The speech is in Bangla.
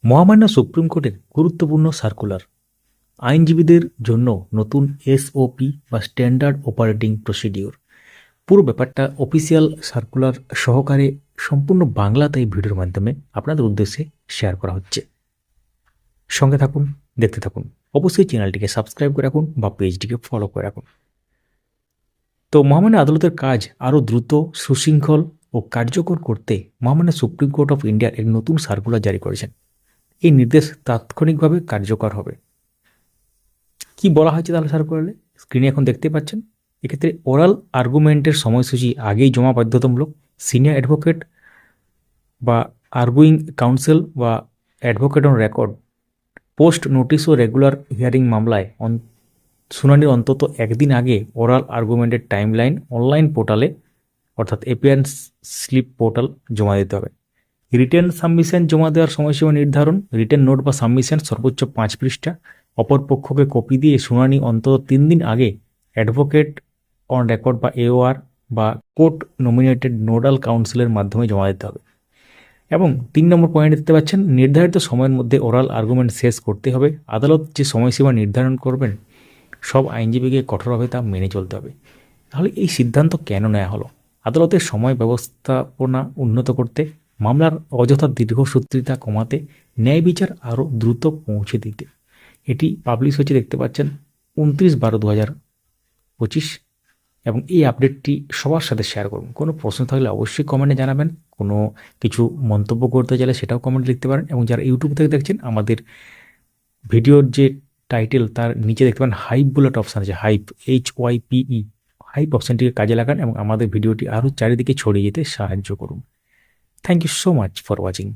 মহামান্য সুপ্রিম কোর্টের গুরুত্বপূর্ণ সার্কুলার, আইনজীবীদের জন্য নতুন এসওপি বা স্ট্যান্ডার্ড অপারেটিং প্রসিডিওর। পুরো ব্যাপারটা অফিসিয়াল সার্কুলার সহকারে সম্পূর্ণ বাংলাতে এই ভিডিওর মাধ্যমে আপনাদের উদ্দেশ্যে শেয়ার করা হচ্ছে। সঙ্গে থাকুন, দেখতে থাকুন। অবশ্যই চ্যানেলটিকে সাবস্ক্রাইব করে রাখুন বা পেজটিকে ফলো করে রাখুন। তো মহামান্য আদালতের কাজ আরও দ্রুত, সুশৃঙ্খল ও কার্যকর করতে মহামান্য সুপ্রিম কোর্ট অফ ইন্ডিয়ার এক নতুন সার্কুলার জারি করেছেন। এই নির্দেশ তাৎক্ষণিকভাবে কার্যকর হবে। কি বলা হয়েছে তাহলে সার্কুলারে? স্ক্রিনে এখন দেখতে পাচ্ছেন। এক্ষেত্রে ওরাল আর্গুমেন্টের সময়সূচি আগেই জমা বাধ্যতামূলক। সিনিয়র অ্যাডভোকেট বা আর্গুইং কাউন্সিল বা advocate on record post notice ও রেগুলার হিয়ারিং মামলায় শুনানির অন্তত একদিন আগে ওরাল আর্গুমেন্টের টাইমলাইন অনলাইন পোর্টালে অর্থাৎ এপিয়ারেন্স স্লিপ পোর্টাল জমা দিতে হবে। রিটেন সাবমিশন জমা দেওয়ার সময়সীমা নির্ধারণ। রিটেন নোট বা সাবমিশন সর্বোচ্চ 5 পৃষ্ঠা। অপর পক্ষকে কপি দিয়ে শুনানি অন্তত 3 দিন আগে অ্যাডভোকেট অন রেকর্ড বা এওআর বা কোর্ট নমিনেটেড নোডাল কাউন্সিলের মাধ্যমে জমা দিতে হবে। এবং 3 নম্বর পয়েন্ট দেখতে পাচ্ছেন, নির্ধারিত সময়ের মধ্যে ওরাল আর্গুমেন্ট শেষ করতে হবে। আদালত যে সময়সীমা নির্ধারণ করবেন সব আইনজীবীকে কঠোরভাবে তা মেনে চলতে হবে। তাহলে এই সিদ্ধান্ত কেন নেওয়া হলো? আদালতের সময় ব্যবস্থাপনা উন্নত করতে, মামলার অযথা দীর্ঘসূত্রিতা কমাতে, ন্যায় বিচার আরও দ্রুত পৌঁছে দিতে। এটি পাবলিশ হয়েছে, দেখতে পাচ্ছেন 29/12/2025। এবং এই আপডেটটি সবার সাথে শেয়ার করুন। কোনো প্রশ্ন থাকলে অবশ্যই কমেন্টে জানাবেন। কোনো কিছু মন্তব্য করতে চাইলে সেটাও কমেন্টে লিখতে পারেন। এবং যারা ইউটিউব থেকে দেখছেন, আমাদের ভিডিওর যে টাইটেল তার নিচে দেখতে পারেন হাইপ বলে একটা অপশান আছে, হাইপ, HYPE, হাইপ অপশানটিকে কাজে লাগান এবং আমাদের ভিডিওটি আরও চারিদিকে ছড়িয়ে যেতে সাহায্য করুন। Thank you so much for watching.